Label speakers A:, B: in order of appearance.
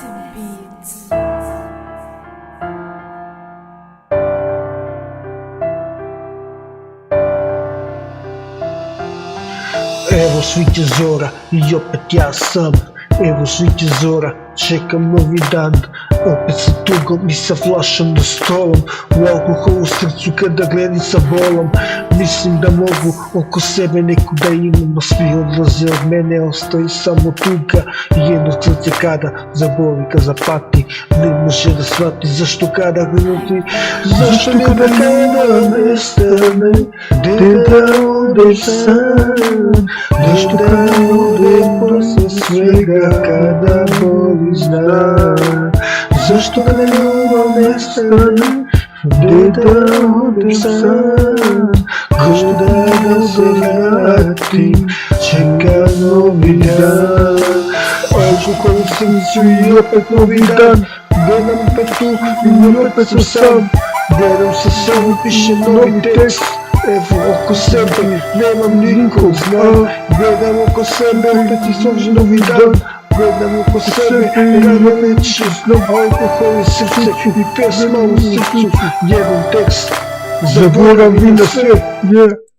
A: Evo sviće zora i opet ja sam. Evo sviće zora, čekam novi dan. Opet sa tugom i sa flašom do stolom. U alkoholu u srcu kada gledam sa bolom. Mislim da mogu oko sebe neku da imam, a svi odlaze od mene, ostaje samo tuga. I jedno srce kada zaboli, kad zapati, ne može da shvati zašto kada gledati. Zašto kada nestane, gde da odeš sam. Zašto kada odem posle svega, kada boli znak. Zašto kada ljubav nestane, gde da odeš sam. Zašto da se vratim, čekam novi dan. Alkohol u srcu i opet novi dan. Gledam opet tu i opet sam sam. Gledam se sam, pišem novi tekst. Evo oko sebe, nemam nikog znam. Gledam oko sebe, opet i složi novi dan. Gledam oko sebe, rano neće znam. Alkohol u srce i pesma u srcu. Jedan tekst, zaboravim na sve, yeah.